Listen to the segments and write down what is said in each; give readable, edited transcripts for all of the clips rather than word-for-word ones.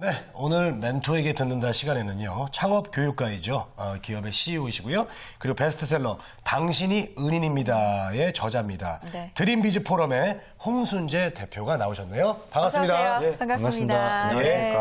네, 오늘 멘토에게 듣는다 시간에는요, 창업교육가이죠. 기업의 CEO이시고요. 그리고 베스트셀러 당신이 은인입니다의 저자입니다. 네. 드림비즈 포럼의 홍순재 대표가 나오셨네요. 반갑습니다. 어서 오세요. 예. 반갑습니다. 예. 네.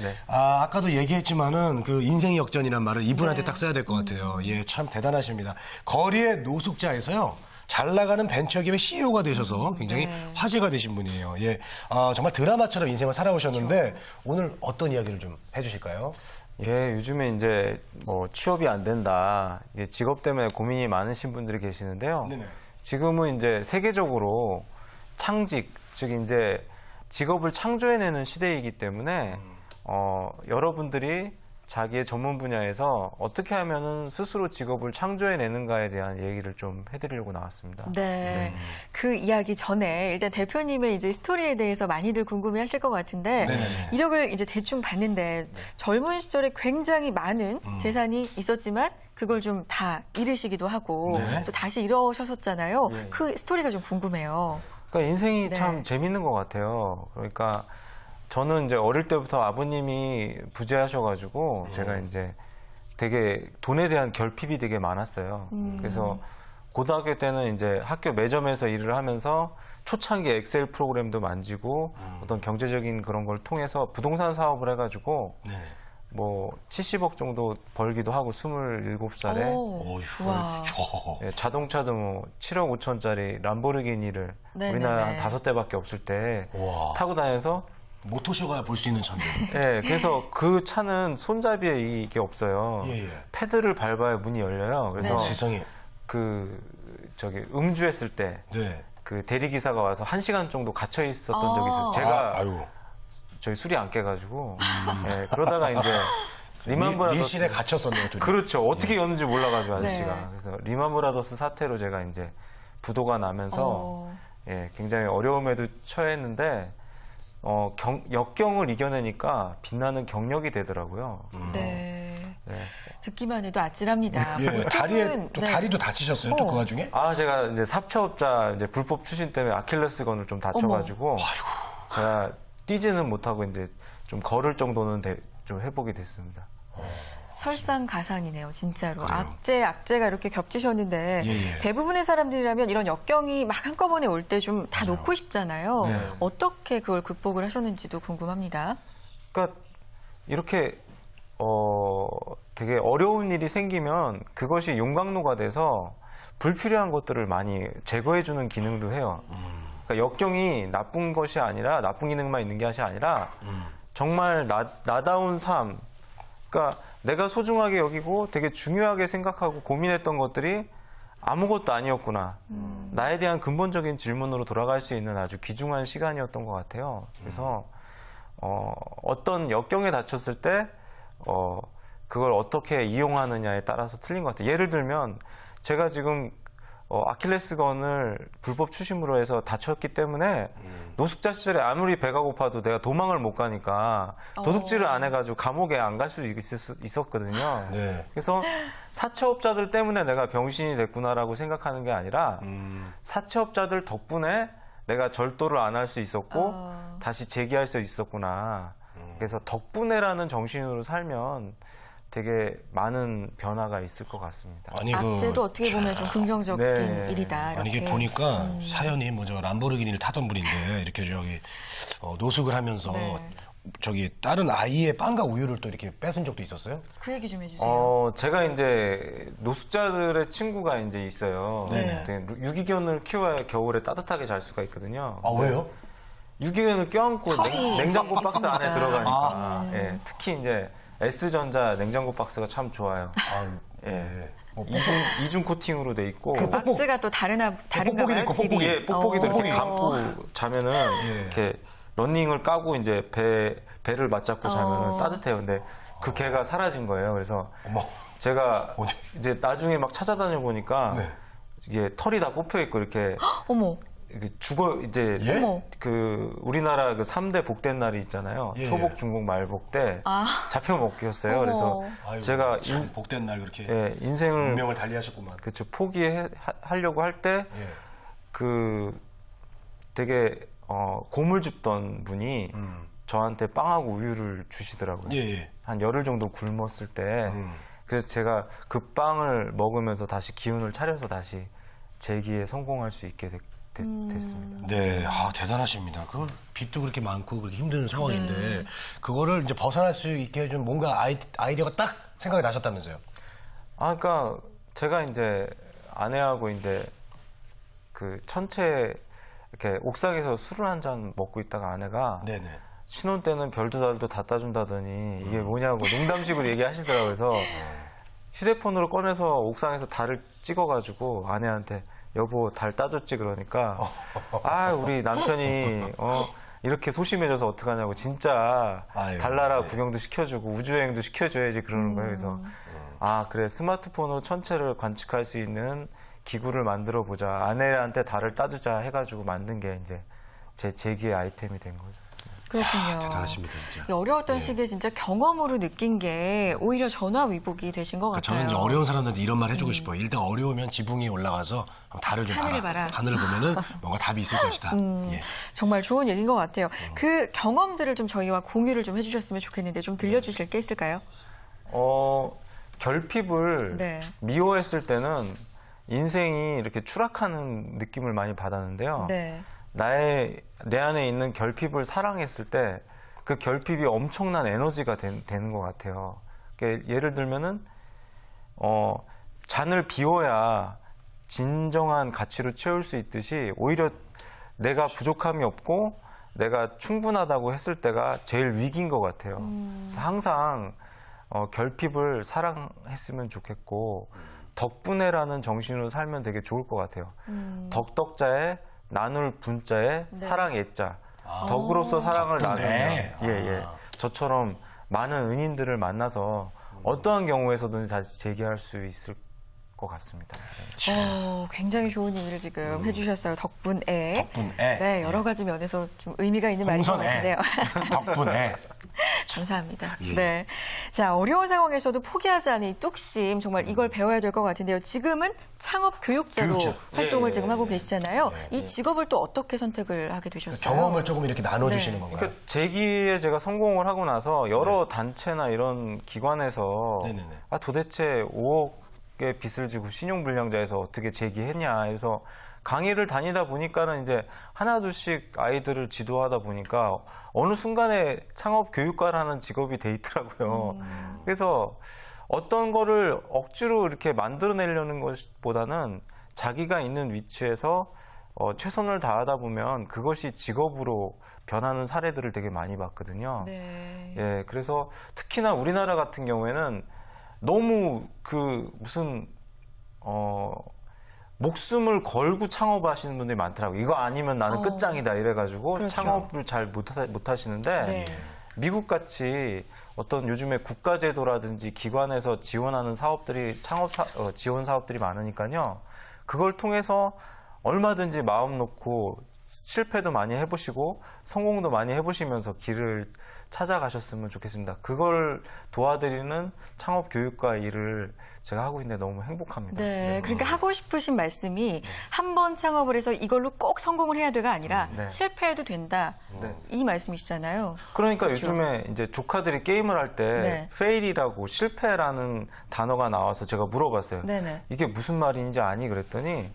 네. 아까도 얘기했지만은 그 인생 역전이란 말을 이분한테 딱 써야 될 것 같아요. 예, 참 대단하십니다. 거리의 노숙자에서요. 잘 나가는 벤처기업의 CEO가 되셔서 굉장히 화제가 되신 분이에요. 예, 정말 드라마처럼 인생을 살아오셨는데 오늘 어떤 이야기를 좀 해주실까요? 예, 요즘에 이제 뭐 취업이 안 된다, 이제 직업 때문에 고민이 많으신 분들이 계시는데요. 네네. 지금은 이제 세계적으로 창직, 즉 이제 직업을 창조해내는 시대이기 때문에 여러분들이 자기의 전문 분야에서 어떻게 하면은 스스로 직업을 창조해내는가에 대한 얘기를 좀 해드리려고 나왔습니다. 네. 그 이야기 전에 일단 대표님의 이제 스토리에 대해서 많이들 궁금해 하실 것 같은데 네네네. 이력을 이제 대충 봤는데 젊은 시절에 굉장히 많은 재산이 있었지만 그걸 좀 다 잃으시기도 하고 네. 또 다시 이러셨었잖아요. 그 스토리가 좀 궁금해요. 그러니까 인생이 네. 참 재밌는 것 같아요. 그러니까 저는 이제 어릴 때부터 아버님이 부재하셔가지고 제가 이제 되게 돈에 대한 결핍이 되게 많았어요. 그래서 고등학교 때는 이제 학교 매점에서 일을 하면서 초창기 엑셀 프로그램도 만지고 어떤 경제적인 그런 걸 통해서 부동산 사업을 해가지고 네. 뭐 70억 정도 벌기도 하고 27살에 오. 어휴, 와. 예, 자동차도 뭐 7억 5천짜리 람보르기니를 네네네. 우리나라 한 5대밖에 없을 때 와. 타고 다녀서 모토쇼가 볼 수 있는 차인데. 예, 그래서 그 차는 손잡이에 이게 없어요. 예. 패드를 밟아야 문이 열려요. 그래서 세상에. 음주했을 때 네. 그 대리기사가 와서 1시간 정도 갇혀 있었던 아. 적이 있어요. 제가 아유. 저희 술이 안 깨가지고 예, 그러다가 이제 리만 브라더스 밀실에 갇혔었네요, 둘이. 그렇죠. 어떻게 였는지 몰라가지고 네. 아저씨가. 그래서 리만 브라더스 사태로 제가 이제 부도가 나면서 예, 굉장히 어려움에도 처했는데 역경을 이겨내니까 빛나는 경력이 되더라고요. 네. 네. 듣기만 해도 아찔합니다. 예, 보통은, 다리에 또 네. 다리도 다치셨어요, 또 그 와중에? 제가 이제 사채업자 이제 불법 추신 때문에 아킬레스건을 좀 다쳐가지고 제가 뛰지는 못하고 이제 좀 걸을 정도는 좀 회복이 됐습니다. 설상가상이네요, 진짜로. 그래요. 악재가 이렇게 겹치셨는데 예. 대부분의 사람들이라면 이런 역경이 막 한꺼번에 올 때 좀 다 놓고 싶잖아요. 네. 어떻게 그걸 극복을 하셨는지도 궁금합니다. 그러니까 이렇게 되게 어려운 일이 생기면 그것이 용광로가 돼서 불필요한 것들을 많이 제거해주는 기능도 해요. 그러니까 역경이 나쁜 것이 아니라 나쁜 기능만 있는 것이 아니라 정말 나다운 삶, 그러니까 내가 소중하게 여기고 되게 중요하게 생각하고 고민했던 것들이 아무것도 아니었구나. 나에 대한 근본적인 질문으로 돌아갈 수 있는 아주 귀중한 시간이었던 것 같아요. 그래서 어떤 역경에 닥쳤을 때 그걸 어떻게 이용하느냐에 따라서 틀린 것 같아요. 예를 들면 제가 지금 아킬레스건을 불법 추심으로 해서 다쳤기 때문에 노숙자 시절에 아무리 배가 고파도 내가 도망을 못 가니까 도둑질을 안 해가지고 감옥에 안 갈 수 있었거든요. 네. 그래서 사채업자들 때문에 내가 병신이 됐구나라고 생각하는 게 아니라 사채업자들 덕분에 내가 절도를 안 할 수 있었고 다시 재기할 수 있었구나. 그래서 덕분에라는 정신으로 살면 되게 많은 변화가 있을 것 같습니다. 아니, 악재도 어떻게 보면 좀 긍정적인 네. 일이다. 아니, 이게 이렇게. 보니까 사연이 저 람보르기니를 타던 분인데 이렇게 노숙을 하면서 네. 다른 아이의 빵과 우유를 또 이렇게 뺏은 적도 있었어요? 그 얘기 좀 해주세요. 제가 이제 노숙자들의 친구가 이제 있어요. 네. 되게 유기견을 키워야 겨울에 따뜻하게 잘 수가 있거든요. 아, 왜요? 유기견을 껴안고 냉장고 박스 안에 들어가니까. 아. 예, 특히 이제 S전자 냉장고 박스가 참 좋아요. 예. 이중 코팅으로 돼 있고. 그 박스가 또 다른가 뽁뽁이도 봐요, 있고, 질이. 뽁뽁이. 예, 뽁뽁이도 이렇게 어. 감고 자면은 이렇게 러닝을 까고 이제 배를 맞잡고 자면은 따뜻해요. 근데 그 개가 사라진 거예요. 그래서 어머. 제가 어디? 이제 나중에 막 찾아다녀 보니까 네. 이게 털이 다 뽑혀 있고 이렇게 어머. 이제 예? 어머. 그 우리나라 그 3대 복된 날이 있잖아요. 예. 초복, 중복, 말복 때 잡혀 먹기였어요. 어머. 그래서 아이고, 제가 참 복된 날 그렇게 인생을 운명을 달리하셨구만. 그쵸 포기하려고 할 때 예. 그 되게 고물 줍던 분이 저한테 빵하고 우유를 주시더라고요. 예, 예. 한 열흘 정도 굶었을 때. 그래서 제가 그 빵을 먹으면서 다시 기운을 차려서 다시 재기에 성공할 수 있게 됐습니다. 네, 대단하십니다. 그 빚도 그렇게 많고 그렇게 힘든 상황인데 그거를 이제 벗어날 수 있게 해준 뭔가 아이디어가 딱 생각이 나셨다면서요? 그러니까 제가 이제 아내하고 이제 그 천체 이렇게 옥상에서 술을 한 잔 먹고 있다가 아내가 네네. 신혼 때는 별도 달도 다 따준다더니 이게 뭐냐고 농담식으로 얘기하시더라고요. 그래서 휴대폰으로 꺼내서 옥상에서 달을 찍어가지고 아내한테 여보 달 따줬지 그러니까 우리 남편이 이렇게 소심해져서 어떡하냐고 진짜 아유, 달나라 네. 구경도 시켜주고 우주여행도 시켜줘야지 그러는 거예요. 그래서 그래 스마트폰으로 천체를 관측할 수 있는 기구를 만들어 보자. 아내한테 달을 따주자 해가지고 만든 게 이제 제 재기의 아이템이 된 거죠. 그렇군요. 대단하십니다, 진짜. 이 어려웠던 예. 시기에 진짜 경험으로 느낀 게 오히려 전화위복이 되신 것 같아요. 저는 이제 어려운 사람들한테 이런 말 해주고 싶어요. 일단 어려우면 지붕 위에 올라가서 달을 좀 하늘을 봐라. 하늘을 보면은 뭔가 답이 있을 것이다. 예. 정말 좋은 얘기인 것 같아요. 그 경험들을 좀 저희와 공유를 좀 해주셨으면 좋겠는데 좀 들려주실 게 있을까요? 결핍을 네. 미워했을 때는 인생이 이렇게 추락하는 느낌을 많이 받았는데요. 네. 내 안에 있는 결핍을 사랑했을 때 그 결핍이 엄청난 에너지가 되는 것 같아요. 그러니까 예를 들면은 잔을 비워야 진정한 가치로 채울 수 있듯이 오히려 내가 부족함이 없고 내가 충분하다고 했을 때가 제일 위기인 것 같아요. 그래서 항상 결핍을 사랑했으면 좋겠고 덕분에라는 정신으로 살면 되게 좋을 것 같아요. 덕덕자에 나눌 분자에 사랑 애자. 덕으로서 사랑을 덕분에. 나누면 저처럼 많은 은인들을 만나서 어떠한 경우에서든 다시 재기할 수 있을 것 같습니다. 굉장히 좋은 얘기를 지금 해주셨어요. 덕분에. 덕분에. 네, 여러 가지 면에서 좀 의미가 있는 말인 것 동선에. 같은데요. 덕분에. 감사합니다. 예. 네. 자, 어려운 상황에서도 포기하지 않은 이 뚝심, 정말 이걸 배워야 될 것 같은데요. 지금은 창업 교육자로 교육자. 활동을 지금 하고 계시잖아요. 이 직업을 또 어떻게 선택을 하게 되셨어요? 경험을 조금 이렇게 나눠주시는 네. 건가요? 그러니까 재기에 제가 성공을 하고 나서 여러 단체나 이런 기관에서 네네네. 도대체 5억의 빚을 지고 신용불량자에서 어떻게 재기했냐 해서 강의를 다니다 보니까는 이제 하나둘씩 아이들을 지도하다 보니까 어느 순간에 창업 교육가라는 직업이 돼 있더라고요. 그래서 어떤 거를 억지로 이렇게 만들어내려는 것보다는 자기가 있는 위치에서 최선을 다하다 보면 그것이 직업으로 변하는 사례들을 되게 많이 봤거든요. 네. 예, 그래서 특히나 우리나라 같은 경우에는 너무 목숨을 걸고 창업하시는 분들이 많더라고요. 이거 아니면 나는 끝장이다 이래가지고 그렇죠. 창업을 잘 못 하시는데 네. 미국같이 어떤 요즘에 국가제도라든지 기관에서 지원하는 사업들이 지원 사업들이 많으니까요. 그걸 통해서 얼마든지 마음 놓고 실패도 많이 해보시고 성공도 많이 해보시면서 길을 찾아가셨으면 좋겠습니다. 그걸 도와드리는 창업 교육과 일을 제가 하고 있는데 너무 행복합니다. 네, 그러니까 하고 싶으신 말씀이 한 번 창업을 해서 이걸로 꼭 성공을 해야 돼가 아니라 네. 실패해도 된다. 네. 이 말씀이시잖아요. 그러니까 그렇죠. 요즘에 이제 조카들이 게임을 할 때 네. fail이라고 실패라는 단어가 나와서 제가 물어봤어요. 네네. 이게 무슨 말인지 아니 그랬더니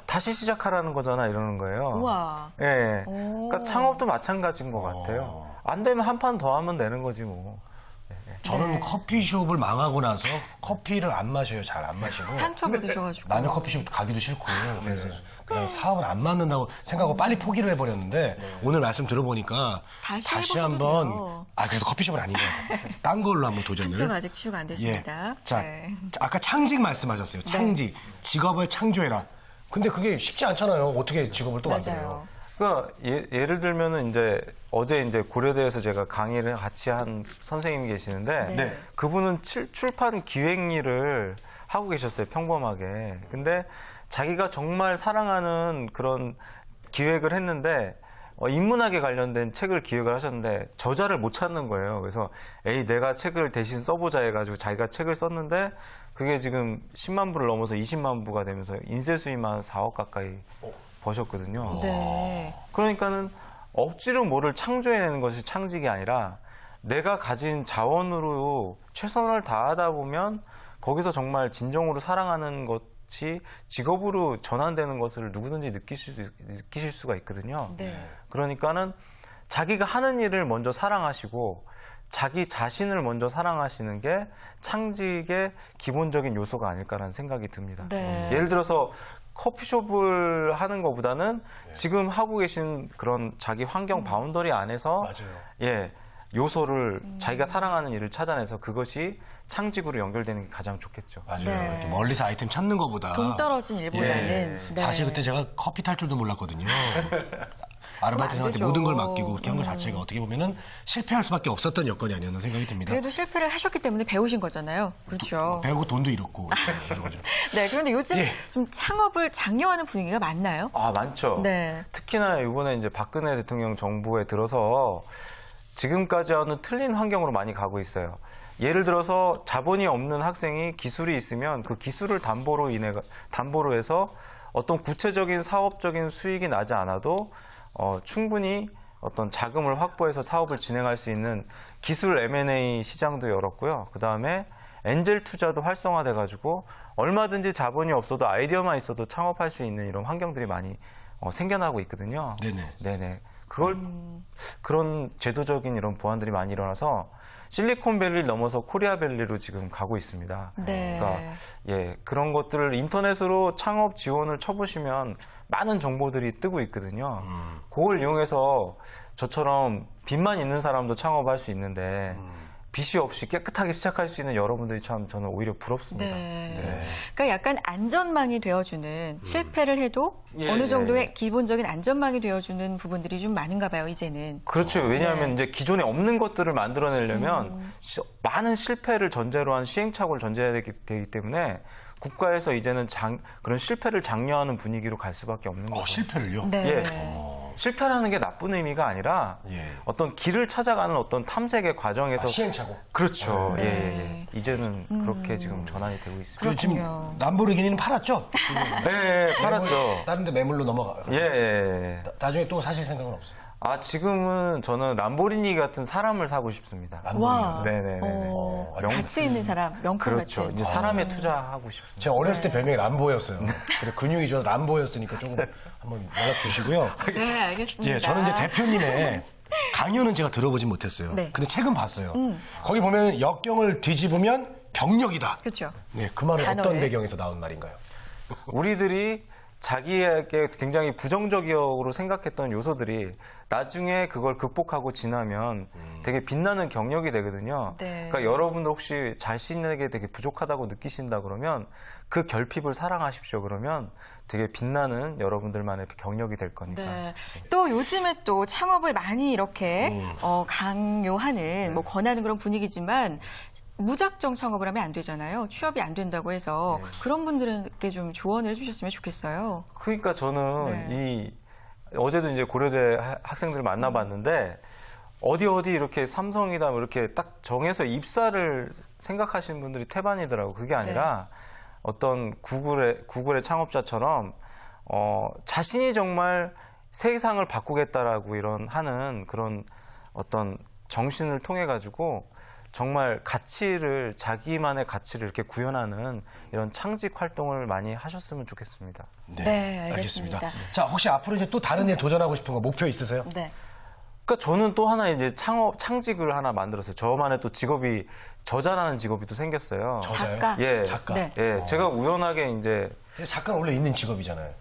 다시 시작하라는 거잖아 이러는 거예요. 우와. 예. 오. 그러니까 창업도 마찬가지인 것 같아요. 안 되면 한 판 더 하면 되는 거지 뭐. 저는 네. 커피숍을 망하고 나서 커피를 안 마셔요. 잘 안 마시고. 상처받으셔가지고. 나는 커피숍 가기도 싫고 그래서 그냥 사업을 안 맞는다고 생각하고 빨리 포기를 해버렸는데 오늘 말씀 들어보니까 다시 다시 해보셔도 한번 돼요. 그래도 커피숍은 아닌 것 같아요. 딴 걸로 한번 도전을. 상처가 아직 치유가 안 됐습니다. 자, 네. 아까 창직 말씀하셨어요. 창직. 직업을 창조해라. 근데 그게 쉽지 않잖아요. 어떻게 직업을 또 만들어요? 맞아요. 그러니까 예를 들면은 이제 어제 이제 고려대에서 제가 강의를 같이 한 선생님이 계시는데 네. 그분은 출판 기획 일을 하고 계셨어요. 평범하게. 근데 자기가 정말 사랑하는 그런 기획을 했는데 인문학에 관련된 책을 기획을 하셨는데 저자를 못 찾는 거예요. 그래서 내가 책을 대신 써보자 해가지고 자기가 책을 썼는데 그게 지금 10만 부를 넘어서 20만 부가 되면서 인쇄 수입만 4억 가까이 버셨거든요. 네. 그러니까는 억지로 뭐를 창조해내는 것이 창직이 아니라 내가 가진 자원으로 최선을 다하다 보면 거기서 정말 진정으로 사랑하는 것이 직업으로 전환되는 것을 누구든지 느끼실 수가 있거든요. 네. 그러니까는 자기가 하는 일을 먼저 사랑하시고 자기 자신을 먼저 사랑하시는 게 창직의 기본적인 요소가 아닐까라는 생각이 듭니다. 네. 예를 들어서 커피숍을 하는 것보다는 지금 하고 계신 그런 자기 환경 바운더리 안에서 맞아요. 예, 요소를 자기가 사랑하는 일을 찾아내서 그것이 창직으로 연결되는 게 가장 좋겠죠. 맞아요. 네. 이렇게 멀리서 아이템 찾는 것보다 동떨어진 일보다는 예. 네. 사실 그때 제가 커피 탈 줄도 몰랐거든요. 아르바이트 그럼 안 생한테 되죠. 모든 걸 맡기고 그렇게 한 것 자체가 어떻게 보면은 실패할 수밖에 없었던 여건이 아니었나 생각이 듭니다. 그래도 실패를 하셨기 때문에 배우신 거잖아요. 그렇죠. 배우고 돈도 잃었고 여러 가지. 네, 그런데 요즘 예. 좀 창업을 장려하는 분위기가 많나요? 아, 많죠. 네. 특히나 이번에 이제 박근혜 대통령 정부에 들어서 지금까지와는 틀린 환경으로 많이 가고 있어요. 예를 들어서 자본이 없는 학생이 기술이 있으면 그 기술을 담보로 해서 어떤 구체적인 사업적인 수익이 나지 않아도 충분히 어떤 자금을 확보해서 사업을 진행할 수 있는 기술 M&A 시장도 열었고요. 그다음에 엔젤 투자도 활성화돼 가지고 얼마든지 자본이 없어도 아이디어만 있어도 창업할 수 있는 이런 환경들이 많이 생겨나고 있거든요. 네네. 그런 제도적인 이런 보완들이 많이 일어나서 실리콘밸리를 넘어서 코리아밸리로 지금 가고 있습니다. 네. 그러니까 예, 그런 것들을 인터넷으로 창업 지원을 쳐보시면 많은 정보들이 뜨고 있거든요. 그걸 이용해서 저처럼 빚만 있는 사람도 창업할 수 있는데 빚이 없이 깨끗하게 시작할 수 있는 여러분들이 참 저는 오히려 부럽습니다. 네. 그러니까 약간 안전망이 되어주는 실패를 해도 예, 어느 정도의 예. 기본적인 안전망이 되어주는 부분들이 좀 많은가 봐요, 이제는. 그렇죠. 왜냐하면 이제 기존에 없는 것들을 만들어내려면 많은 실패를 전제로 한 시행착오를 전제해야 되기 때문에 국가에서 이제는 그런 실패를 장려하는 분위기로 갈 수밖에 없는 거죠. 실패를요? 네. 예. 실패라는 게 나쁜 의미가 아니라 예. 어떤 길을 찾아가는 어떤 탐색의 과정에서 시행착오. 그렇죠. 네. 예. 이제는 그렇게 지금 전환이 되고 있습니다. 그 지금 그렇군요. 람보르기니는 팔았죠? 네, 팔았죠. 다른 데 매물로 넘어가. 예. 나중에 또 사실 생각은 없어요. 아, 지금은 저는 람보르니 같은 사람을 사고 싶습니다. 와. 네네네. 가치 있는 사람, 명품 그렇죠. 같은. 이제 사람에 투자하고 싶습니다. 제가 어렸을 때 별명이 람보였어요. 그래 근육이 저 람보였으니까 조금 한번 연락 주시고요. 네, 알겠습니다. 예, 저는 이제 대표님의 강연은 제가 들어보진 못했어요. 네. 근데 책은 봤어요. 거기 보면 역경을 뒤집으면 경력이다. 그렇죠. 네, 그 말은 단어를. 어떤 배경에서 나온 말인가요? 우리들이 자기에게 굉장히 부정적으로 생각했던 요소들이 나중에 그걸 극복하고 지나면 되게 빛나는 경력이 되거든요. 네. 그러니까 여러분들 혹시 자신에게 되게 부족하다고 느끼신다 그러면 그 결핍을 사랑하십시오. 그러면 되게 빛나는 여러분들만의 경력이 될 거니까. 네. 또 요즘에 또 창업을 많이 이렇게 강요하는 뭐 권하는 그런 분위기지만 무작정 창업을 하면 안 되잖아요. 취업이 안 된다고 해서 그런 분들에게 좀 조언을 해주셨으면 좋겠어요. 그러니까 저는 어제도 이제 고려대 학생들 만나봤는데 어디 이렇게 삼성이다 뭐 이렇게 딱 정해서 입사를 생각하시는 분들이 태반이더라고. 그게 아니라 어떤 구글의 창업자처럼 자신이 정말 세상을 바꾸겠다라고 하는 그런 어떤 정신을 통해 가지고 정말 자기만의 가치를 이렇게 구현하는 이런 창직 활동을 많이 하셨으면 좋겠습니다. 네, 알겠습니다. 자, 혹시 앞으로 이제 또 다른 일 도전하고 싶은 거 목표 있으세요? 네. 그러니까 저는 또 하나 이제 창직을 하나 만들었어요. 저만의 또 직업이 저자라는 직업이 또 생겼어요. 저자요? 작가. 예. 작가? 네. 예, 제가 우연하게 이제 근데 작가는 원래 있는 직업이잖아요.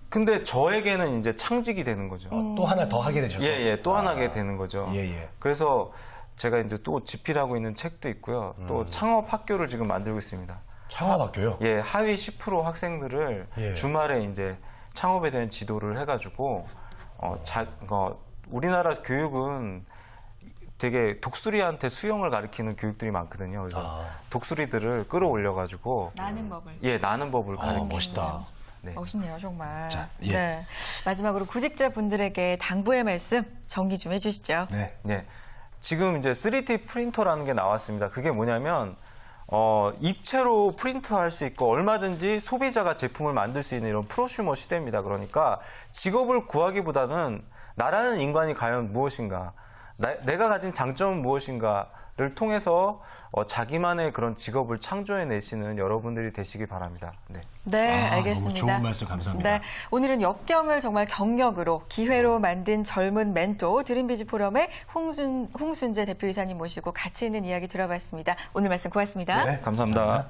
근데 저에게는 이제 창직이 되는 거죠. 또 하나 더 하게 되셔서. 또 하나 하게 되는 거죠. 예. 그래서 제가 이제 또 집필하고 있는 책도 있고요. 또 창업 학교를 지금 만들고 있습니다. 창업학교요? 예, 하위 10% 학생들을 예. 주말에 이제 창업에 대한 지도를 해가지고 우리나라 교육은 되게 독수리한테 수영을 가르치는 교육들이 많거든요. 그래서 독수리들을 끌어올려가지고 나는 법을. 나는 법을 가르치는 멋있다. 네. 멋있네요, 정말. 자, 예. 네. 마지막으로 구직자분들에게 당부의 말씀 정리 좀 해주시죠. 네. 네. 지금 이제 3D 프린터라는 게 나왔습니다. 그게 뭐냐면 입체로 프린트할 수 있고 얼마든지 소비자가 제품을 만들 수 있는 이런 프로슈머 시대입니다. 그러니까 직업을 구하기보다는 나라는 인간이 과연 무엇인가, 내가 가진 장점은 무엇인가를 통해서 자기만의 그런 직업을 창조해내시는 여러분들이 되시기 바랍니다. 네. 네, 아, 알겠습니다. 너무 좋은 말씀 감사합니다. 네, 오늘은 역경을 정말 경력으로, 기회로 만든 젊은 멘토 드림비즈 포럼의 홍순재 대표이사님 모시고 가치 있는 이야기 들어봤습니다. 오늘 말씀 고맙습니다. 네, 감사합니다.